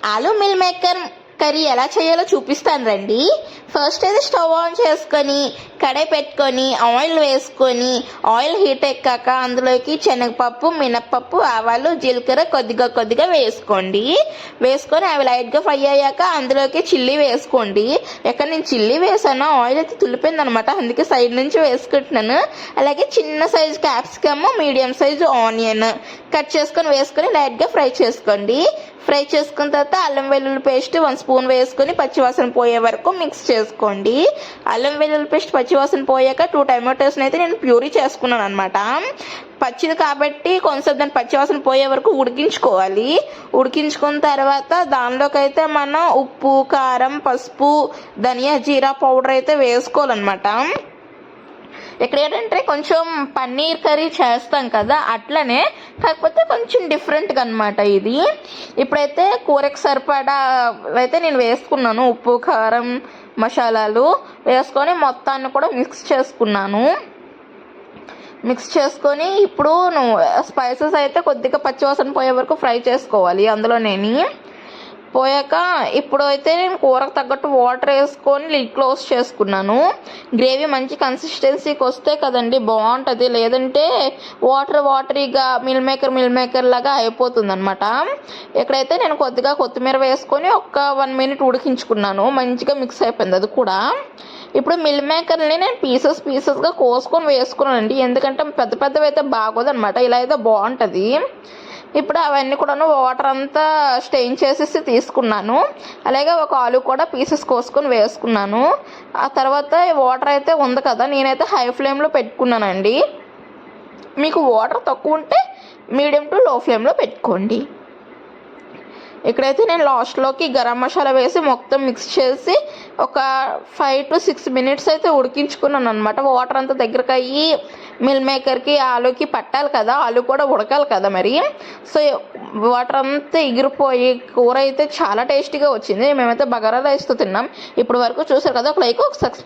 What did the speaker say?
ఆలు meal maker curry ఎలా చేయాలో చూపిస్తాను రండి. ఫస్ట్ అయితే స్టవ్ ఆన్ చేసుకొని కడాయి పెట్టుకొని ఆయిల్ వేసుకొని ఆయిల్ హీట్ ఎక్కాక అందులోకి శనగపప్పు, మినప్పప్పు, ఆవాలు, జీలకర్ర కొద్దిగా వేసుకోండి. వేసుకొని అవి లైట్గా ఫ్రై అయ్యాక అందులోకి చిల్లీ వేసుకోండి. ఎక్కడ నేను చిల్లీ వేసానో ఆయిల్ అయితే తులిపోయింది అనమాట, అందుకే సైడ్ నుంచి వేసుకుంటున్నాను. అలాగే చిన్న size capsicum, medium size onion cut చేసుకొని వేసుకొని లైట్గా ఫ్రై చేసుకోండి. ఫ్రై చేసుకున్న తర్వాత అల్లం వెల్లుల్లి పేస్ట్ 1 స్పూన్ వేసుకొని పచ్చివాసన పోయే వరకు మిక్స్ చేసుకోండి. అల్లం వెల్లుల్లి పేస్ట్ పచ్చివాసన పోయాక 2 టమాటోస్ని అయితే నేను ప్యూరీ చేసుకున్నాను అనమాట. పచ్చిది కాబట్టి కొంచెం దాని పచ్చివాసన పోయే వరకు ఉడికించుకోవాలి. ఉడికించుకున్న తర్వాత దానిలోకి అయితే మనం ఉప్పు, కారం, పసుపు, ధనియా, జీరా పౌడర్ అయితే వేసుకోవాలన్నమాట. ఇక్కడ ఏంటంటే కొంచెం పన్నీర్ కర్రీ చేస్తాం కదా, అట్లనే కాకపోతే కొంచెం డిఫరెంట్గా అనమాట ఇది. ఇప్పుడైతే కూరకు సరిపడా అయితే నేను వేసుకున్నాను. ఉప్పు, కారం, మసాలాలు వేసుకొని మొత్తాన్ని కూడా మిక్స్ చేసుకున్నాను. మిక్స్ చేసుకొని ఇప్పుడు స్పైసెస్ అయితే కొద్దిగా పచ్చివాసన పోయే వరకు ఫ్రై చేసుకోవాలి. అందులోనేని పోయాక ఇప్పుడు అయితే నేను కూరకు తగ్గట్టు వాటర్ వేసుకొని లిడ్ క్లోజ్ చేసుకున్నాను. గ్రేవీ మంచి కన్సిస్టెన్సీకి వస్తే కదండి బాగుంటుంది, లేదంటే వాటరీగా మిల్ మేకర్ లాగా అయిపోతుంది అనమాట. ఇక్కడైతే నేను కొద్దిగా కొత్తిమీర వేసుకొని ఒక 1 మినిట్ ఉడికించుకున్నాను. మంచిగా మిక్స్ అయిపోయింది అది కూడా. ఇప్పుడు మిల్ మేకర్ని నేను పీసెస్గా కోసుకొని వేసుకున్నానండి, ఎందుకంటే పెద్దవి అయితే బాగోదు అనమాట, ఇలా అయితే బాగుంటుంది. ఇప్పుడు అవన్నీ కూడాను వాటర్ అంతా స్టెయిన్ చేసేసి తీసుకున్నాను. అలాగే ఒక ఆలు కూడా పీసెస్ కోసుకొని వేసుకున్నాను. ఆ తర్వాత వాటర్ అయితే ఉంది కదా, నేనైతే హై ఫ్లేమ్లో పెట్టుకున్నానండి. మీకు వాటర్ తక్కువ ఉంటే మీడియం టు లో ఫ్లేమ్లో పెట్టుకోండి. ఇక్కడైతే నేను లాస్ట్లోకి గరం మసాలా వేసి మొత్తం మిక్స్ చేసి ఒక 5 to 6 మినిట్స్ అయితే ఉడికించుకున్నాను అనమాట. వాటర్ అంతా దగ్గరకు అయ్యి మిల్ మేకర్కి, ఆలుకి పట్టాలి కదా, ఆలు కూడా ఉడకాలి కదా మరి. సో వాటర్ అంతా ఎగిరిపోయి కూర అయితే చాలా టేస్టీగా వచ్చింది. మేమైతే బగారా రైస్తో తిన్నాం. ఇప్పుడు వరకు చూసారు కదా, ఒక లైక్, ఒక సబ్స్క్రైబ్.